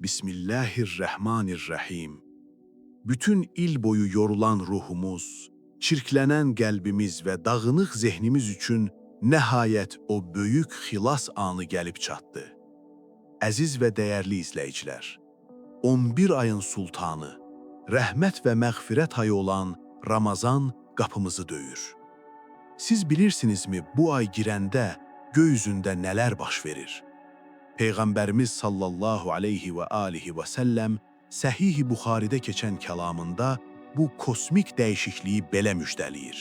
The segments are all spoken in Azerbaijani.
Bismillahirrahmanirrahim. Bütün il boyu yorulan ruhumuz, çirklənən qəlbimiz və dağınıq zehnimiz üçün nəhayət o böyük xilas anı gəlib çatdı. Əziz və dəyərli izləyicilər, 11 ayın sultanı, rəhmət və məğfirət ayı olan Ramazan qapımızı döyür. Siz bilirsinizmi bu ay girəndə göy üzündə nələr baş verir? Peyğəmbərimiz sallallahu aleyhi və alihi və səlləm Səhih-i Buxaridə keçən kəlamında bu kosmik dəyişikliyi belə müjdəliyir.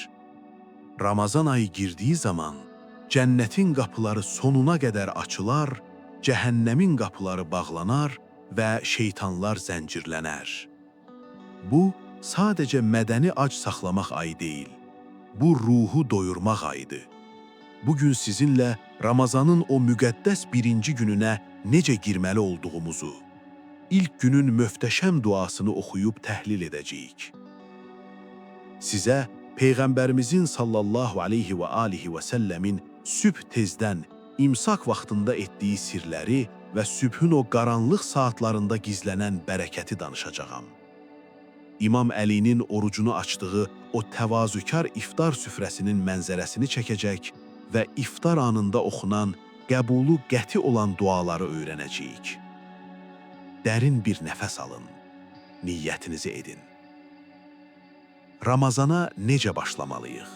Ramazan ayı girdiyi zaman cənnətin qapıları sonuna qədər açılar, cəhənnəmin qapıları bağlanar və şeytanlar zəncirlənər. Bu, sadəcə mədəni ac saxlamaq ayı deyil, bu ruhu doyurmaq ayıdır. Bugün sizinlə Ramazanın o müqəddəs birinci gününə necə girməli olduğumuzu, ilk günün möhtəşəm duasını oxuyub təhlil edəcəyik. Sizə Peyğəmbərimizin sallallahu aleyhi və alihi və səlləmin sübh tezdən imsak vaxtında etdiyi sirləri və sübhün o qaranlıq saatlarında gizlənən bərəkəti danışacağam. İmam Əlinin orucunu açdığı o təvazükar iftar süfrəsinin mənzərəsini çəkəcək və iftar anında oxunan, qəbulu qəti olan duaları öyrənəcəyik. Dərin bir nəfəs alın, niyyətinizi edin. Ramazana necə başlamalıyıq?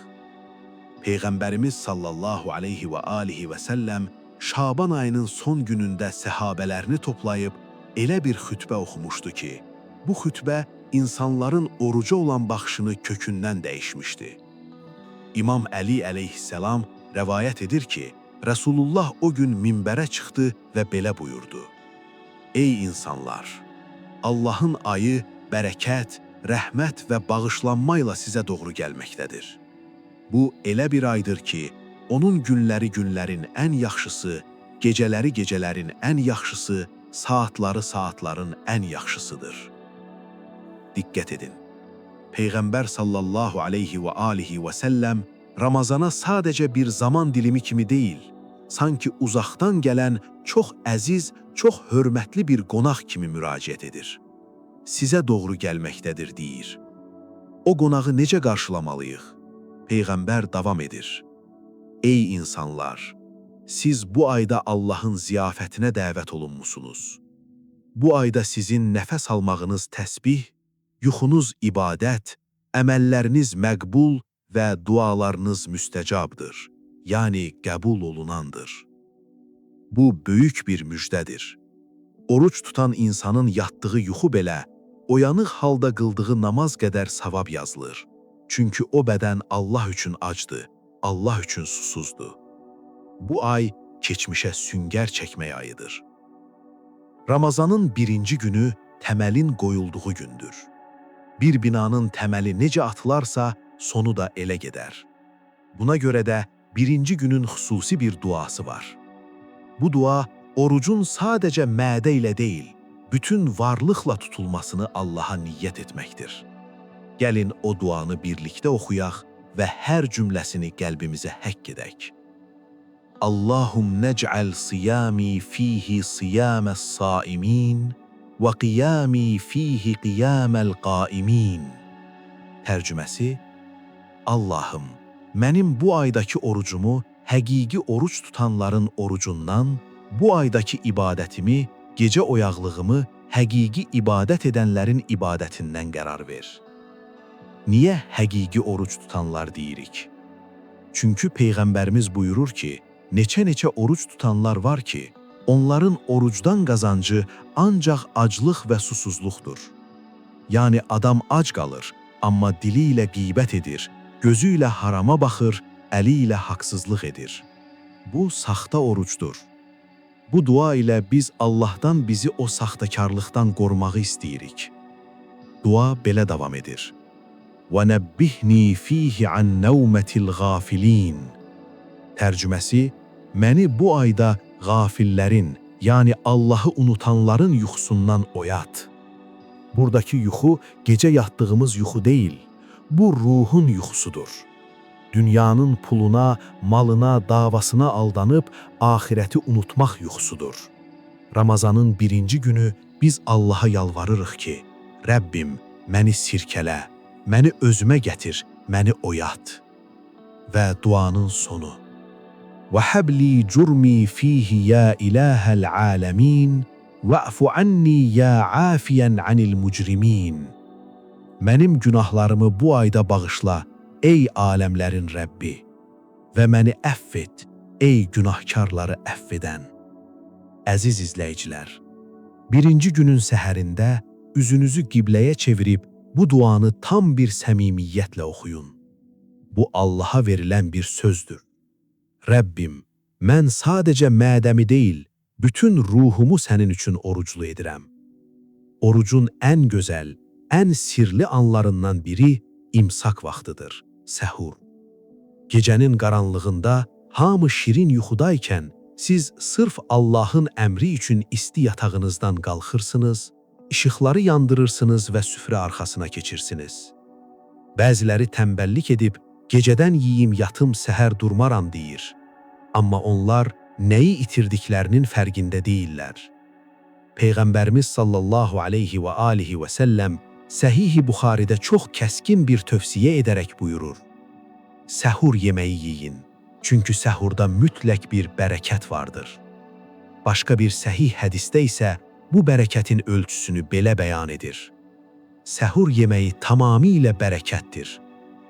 Peyğəmbərimiz sallallahu aleyhi və alihi və səlləm Şaban ayının son günündə səhabələrini toplayıb elə bir xütbə oxumuşdu ki, bu xütbə insanların oruca olan baxışını kökündən dəyişmişdi. İmam Əli əleyhisselam rəvayət edir ki, Rəsulullah o gün minbərə çıxdı və belə buyurdu. Ey insanlar! Allahın ayı bərəkət, rəhmət və bağışlanmayla sizə doğru gəlməkdədir. Bu elə bir aydır ki, onun günləri günlərin ən yaxşısı, gecələri gecələrin ən yaxşısı, saatları saatların ən yaxşısıdır. Diqqət edin. Peyğəmbər sallallahu aleyhi və alihi və səlləm Ramazana sadəcə bir zaman dilimi kimi deyil, sanki uzaqdan gələn çox əziz, çox hörmətli bir qonaq kimi müraciət edir. Sizə doğru gəlməkdədir, deyir. O qonağı necə qarşılamalıyıq? Peyğəmbər davam edir. Ey insanlar! Siz bu ayda Allahın ziyafətinə dəvət olunmusunuz. Bu ayda sizin nəfəs almağınız təsbih, yuxunuz ibadət, əməlləriniz məqbul və dualarınız müstəcabdır, yəni qəbul olunandır. Bu böyük bir müjdədir. Oruç tutan insanın yatdığı yuxu belə, oyanıq halda qıldığı namaz qədər savab yazılır. Çünki o bədən Allah üçün acdır, Allah üçün susuzdur. Bu ay keçmişə süngər çəkmək ayıdır. Ramazanın birinci günü təməlin qoyulduğu gündür. Bir binanın təməli necə atılarsa, sonu da elə gedər. Buna görə də birinci günün xüsusi bir duası var. Bu dua, orucun sadəcə mədə ilə deyil, bütün varlıqla tutulmasını Allaha niyyət etməkdir. Gəlin o duanı birlikdə oxuyaq və hər cümləsini qəlbimizə həkk edək. Allahum nec'al siyami fihi siyaməs saimin və qiyami fihi qiyaməl qaimin. Tərcüməsi, Allahım, mənim bu aydakı orucumu həqiqi oruç tutanların orucundan, bu aydakı ibadətimi, gecə oyaqlığımı həqiqi ibadət edənlərin ibadətindən qərar ver. Niyə həqiqi oruç tutanlar deyirik? Çünki Peyğəmbərimiz buyurur ki, neçə-neçə oruç tutanlar var ki, onların orucdan qazancı ancaq aclıq və susuzluqdur. Yəni adam ac qalır, amma dili ilə qeybət edir, gözü ilə harama baxır, əli ilə haqsızlıq edir. Bu, saxta orucdur. Bu dua ilə biz Allahdan bizi o saxtakarlıqdan qorumağı istəyirik. Dua belə davam edir. وَنَبِّهْنِي فِيهِ عَنْ نَوْمَةِ الْغَافِلِينَ. Tərcüməsi, məni bu ayda qafillərin, yəni Allahı unutanların yuxusundan oyat. Buradakı yuxu, gecə yatdığımız yuxu deyil, bu ruhun yuxusudur. Dünyanın puluna, malına, davasına aldanıb, ahirəti unutmaq yuxusudur. Ramazanın birinci günü biz Allaha yalvarırıq ki, Rəbbim, məni sirkələ, məni özümə gətir, məni oyat. Və duanın sonu. وَحَبْ لِي جُرْمِي فِيهِ يَا إِلَٰهَ الْعَالَمِينَ وَاعْفُ عَنِّي يَا عَافِيًا عَنِ الْمُجْرِمِينَ. Mənim günahlarımı bu ayda bağışla, ey aləmlərin Rəbbi, və məni əff et, ey günahkarları əff edən. Əziz izləyicilər, birinci günün səhərində üzünüzü qibləyə çevirib bu duanı tam bir səmimiyyətlə oxuyun. Bu Allaha verilən bir sözdür. Rəbbim, mən sadəcə mədəmi deyil, bütün ruhumu sənin üçün oruclu edirəm. Orucun ən gözəl, ən sirli anlarından biri imsak vaxtıdır, səhur. Gecənin qaranlığında hamı şirin yuxudaykən siz sırf Allahın əmri üçün isti yatağınızdan qalxırsınız, işıqları yandırırsınız və süfrə arxasına keçirsiniz. Bəziləri tənbəllik edib, gecədən yiyim yatım səhər durmaram deyir. Amma onlar nəyi itirdiklərinin fərqində deyirlər. Peyğəmbərimiz sallallahu aleyhi və alihi və səlləm Səhih-i Buxaridə çox kəskin bir tövsiyə edərək buyurur. Səhur yeməyi yiyin, çünki səhurda mütləq bir bərəkət vardır. Başqa bir səhih hədisdə isə bu bərəkətin ölçüsünü belə bəyan edir. Səhur yeməyi tamamilə bərəkətdir.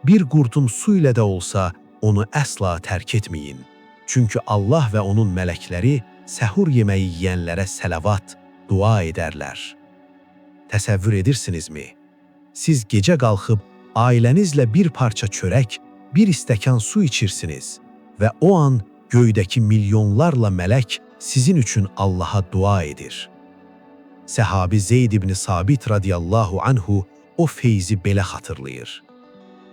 Bir qurtum su ilə də olsa onu əsla tərk etməyin. Çünki Allah və onun mələkləri səhur yeməyi yeyənlərə səlavat, dua edərlər. Təsəvvür edirsinizmi? Siz gecə qalxıb ailənizlə bir parça çörək, bir stəkan su içirsiniz və o an göydəki milyonlarla mələk sizin üçün Allaha dua edir. Səhabi Zeyd ibn Sabit radiyallahu anhu o feyzi belə xatırlayır.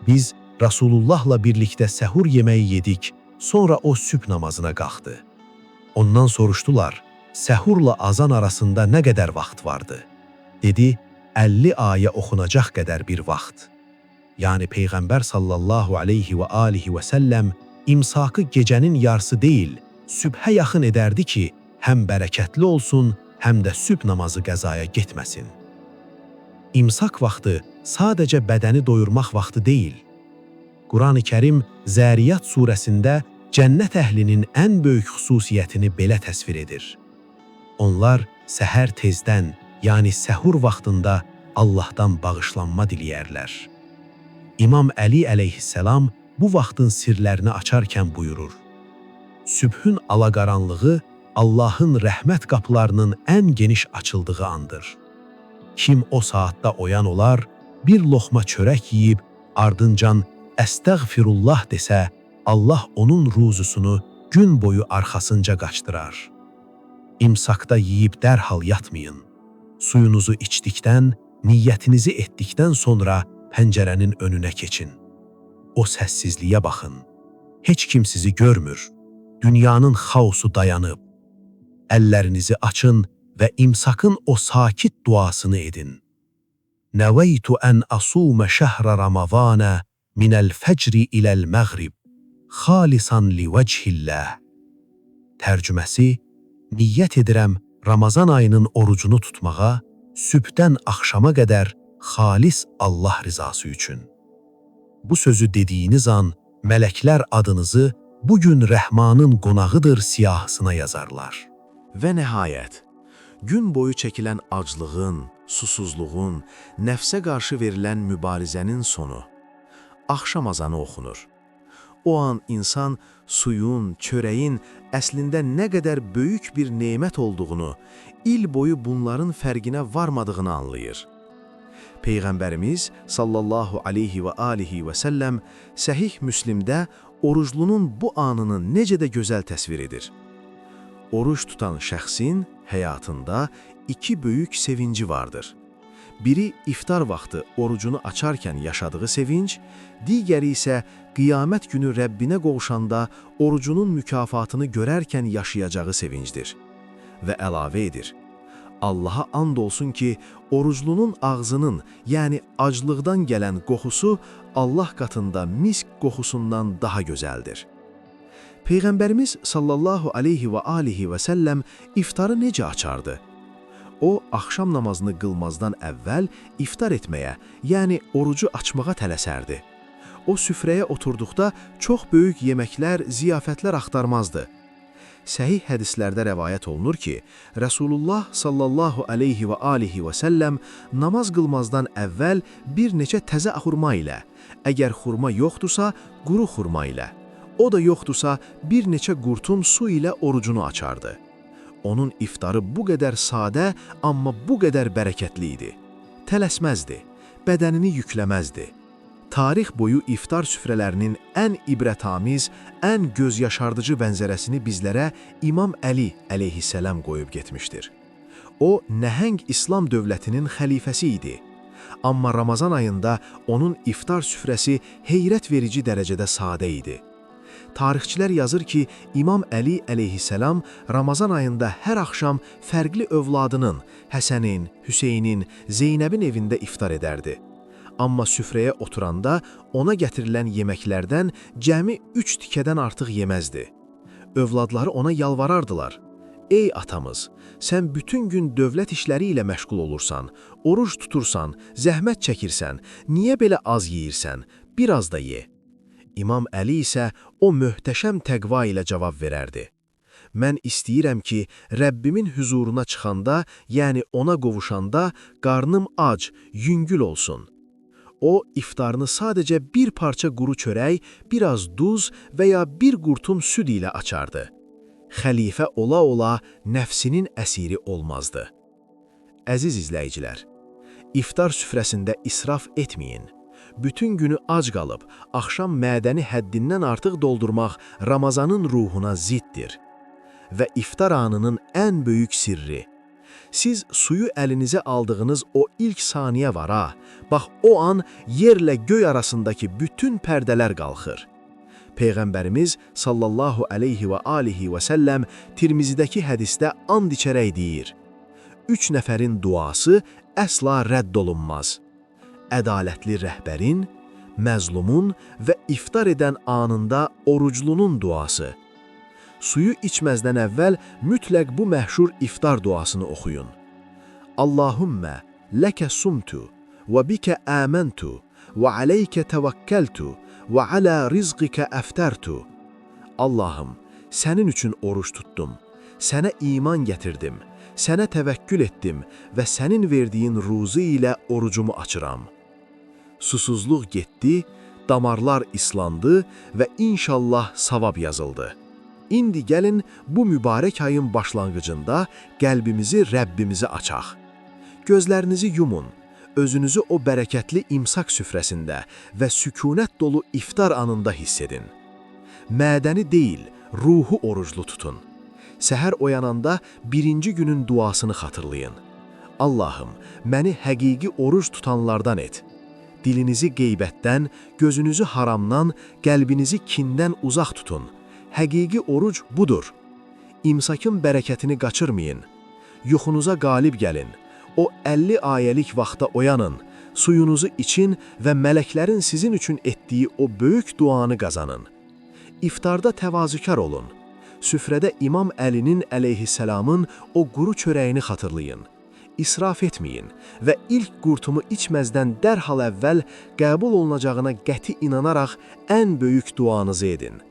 Biz Rasulullahla birlikdə səhur yeməyi yedik, sonra o sübh namazına qalxdı. Ondan soruşdular, səhurla azan arasında nə qədər vaxt vardı? Dedi, 50 ayə oxunacaq qədər bir vaxt. Yəni Peyğəmbər sallallahu aleyhi və alihi və səlləm imsakı gecənin yarısı deyil, sübhə yaxın edərdi ki, həm bərəkətli olsun, həm də sübh namazı qəzaya getməsin. İmsak vaxtı sadəcə bədəni doyurmaq vaxtı deyil. Quran-ı Kərim Zəriyat surəsində cənnət əhlinin ən böyük xüsusiyyətini belə təsvir edir. Onlar səhər tezdən, yəni səhur vaxtında Allahdan bağışlanma diləyərlər. İmam Əli əleyhissalam bu vaxtın sirlərini açarkən buyurur. Sübhün alaqaranlığı Allahın rəhmət qapılarının ən geniş açıldığı andır. Kim o saatda oyan olar, bir loxma çörək yeyib, ardıncan əstəğfirullah desə, Allah onun ruzusunu gün boyu arxasınca qaçdırar. İmsakda yeyib dərhal yatmayın. Suyunuzu içdikdən, niyyətinizi etdikdən sonra pəncərənin önünə keçin. O səssizliyə baxın. Heç kim sizi görmür. Dünyanın xaosu dayanıb. Əllərinizi açın və imsakın o sakit duasını edin. Nəvəytu ən asumə şəhrə Ramazanə minəl fəcri iləl məğrib, xalisan li vəchilləh. Tərcüməsi, niyyət edirəm Ramazan ayının orucunu tutmağa, sübhdən axşama qədər xalis Allah rizası üçün. Bu sözü dediyiniz an, mələklər adınızı bugün Rəhmanın qonağıdır siyahısına yazarlar. Və nəhayət, gün boyu çəkilən aclığın, susuzluğun, nəfsə qarşı verilən mübarizənin sonu, axşam azanı oxunur. O an insan suyun, çörəyin əslində nə qədər böyük bir nemət olduğunu, il boyu bunların fərqinə varmadığını anlayır. Peyğəmbərimiz sallallahu aleyhi və alihi və səlləm Səhih Müslimdə oruclunun bu anını necə də gözəl təsvir edir. Oruç tutan şəxsin həyatında iki böyük sevinci vardır. Biri iftar vaxtı orucunu açarkən yaşadığı sevinç, digəri isə qiyamət günü Rəbbinə qovuşanda orucunun mükafatını görərkən yaşayacağı sevincdir. Və əlavə edir. Allaha and olsun ki, oruclunun ağzının, yəni aclıqdan gələn qoxusu Allah qatında misk qoxusundan daha gözəldir. Peyğəmbərimiz sallallahu aleyhi və alihi və səlləm iftarı necə açardı? O, axşam namazını qılmazdan əvvəl iftar etməyə, yəni orucu açmağa tələsərdi. O, süfrəyə oturduqda çox böyük yeməklər, ziyafətlər axtarmazdı. Səhih hədislərdə rəvayət olunur ki, Rəsulullah sallallahu aleyhi və alihi və səlləm namaz qılmazdan əvvəl bir neçə təzə xurma ilə, əgər xurma yoxdursa, quru xurma ilə, o da yoxdursa, bir neçə qurtum su ilə orucunu açardı. Onun iftarı bu qədər sadə, amma bu qədər bərəkətli idi. Tələsməzdi, bədənini yükləməzdi. Tarix boyu iftar süfrələrinin ən ibrətamiz, ən gözyaşardıcı bənzərəsini bizlərə İmam Əli əleyhissələm qoyub getmişdir. O, nəhəng İslam dövlətinin xəlifəsi idi. Amma Ramazan ayında onun iftar süfrəsi heyrət verici dərəcədə sadə idi. Tarixçilər yazır ki, İmam Əli əleyhissəlam Ramazan ayında hər axşam fərqli övladının, Həsənin, Hüseynin, Zeynəbin evində iftar edərdi. Amma süfrəyə oturanda ona gətirilən yeməklərdən cəmi 3 tikədən artıq yeməzdi. Övladları ona yalvarardılar. Ey atamız, sən bütün gün dövlət işləri ilə məşğul olursan, oruç tutursan, zəhmət çəkirsən, niyə belə az yeyirsən, biraz da ye. İmam Əli isə o möhtəşəm təqva ilə cavab verərdi. Mən istəyirəm ki, Rəbbimin hüzuruna çıxanda, yəni ona qovuşanda, qarnım ac, yüngül olsun. O, iftarını sadəcə bir parça quru çörək, biraz duz və ya bir qurtum süd ilə açardı. Xəlifə ola-ola nəfsinin əsiri olmazdı. Əziz izləyicilər, iftar süfrəsində israf etməyin. Bütün günü ac qalıb, axşam mədəni həddindən artıq doldurmaq Ramazanın ruhuna ziddir. Və iftar anının ən böyük sirri. Siz suyu əlinizə aldığınız o ilk saniyə var ha, bax o an yerlə göy arasındakı bütün pərdələr qalxır. Peyğəmbərimiz sallallahu aleyhi və alihi və səlləm Tirmizidəki hədisdə and içərək deyir: 3 nəfərin duası əsla rədd olunmaz. Ədalətli rəhbərin, məzlumun və iftar edən anında oruclunun duası. Suyu içməzdən əvvəl mütləq bu məşhur iftar duasını oxuyun. Allahümmə ləkə sumtu və bikə əməntu və aleykə təvəkkəltu və alə rizqikə əftərtu. Allahım, sənin üçün oruç tutdum, sənə iman gətirdim, sənə təvəkkül etdim və sənin verdiyin ruzu ilə orucumu açıram. Susuzluq getdi, damarlar islandı və inşallah savab yazıldı. İndi gəlin bu mübarək ayın başlanğıcında qəlbimizi Rəbbimizə açaq. Gözlərinizi yumun, özünüzü o bərəkətli imsak süfrəsində və sükunət dolu iftar anında hiss edin. Mədəni deyil, ruhu oruclu tutun. Səhər oyananda birinci günün duasını xatırlayın. Allahım, məni həqiqi oruc tutanlardan et. Dilinizi qeybətdən, gözünüzü haramdan, qəlbinizi kindən uzaq tutun. Həqiqi oruc budur. İmsakın bərəkətini qaçırmayın. Yuxunuza qalib gəlin. O 50 ayəlik vaxtda oyanın, suyunuzu için və mələklərin sizin üçün etdiyi o böyük duanı qazanın. İftarda təvazükar olun. Süfrədə İmam Əlinin əleyhisselamın o quru çörəyini xatırlayın. İsraf etməyin və ilk qurtumu içməzdən dərhal əvvəl qəbul olunacağına qəti inanaraq ən böyük duanızı edin.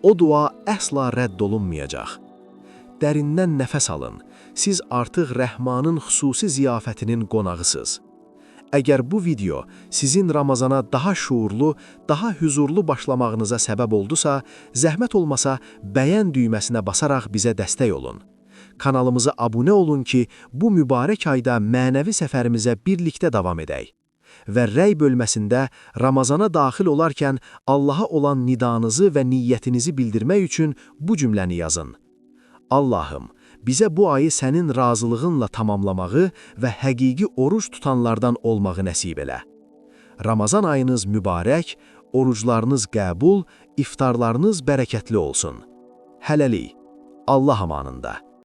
O dua əsla rədd olunmayacaq. Dərindən nəfəs alın. Siz artıq Rəhmanın xüsusi ziyafətinin qonağısınız. Əgər bu video sizin Ramazana daha şuurlu, daha huzurlu başlamağınıza səbəb oldusa, zəhmət olmasa bəyən düyməsinə basaraq bizə dəstək olun. Kanalımıza abunə olun ki, bu mübarək ayda mənəvi səfərimizə birlikdə davam edək. Və rəy bölməsində Ramazana daxil olarkən Allaha olan nidanızı və niyyətinizi bildirmək üçün bu cümləni yazın. Allahım, bizə bu ayı sənin razılığınla tamamlamağı və həqiqi oruç tutanlardan olmağı nəsib elə. Ramazan ayınız mübarək, oruclarınız qəbul, iftarlarınız bərəkətli olsun. Hələlik, Allah amanında.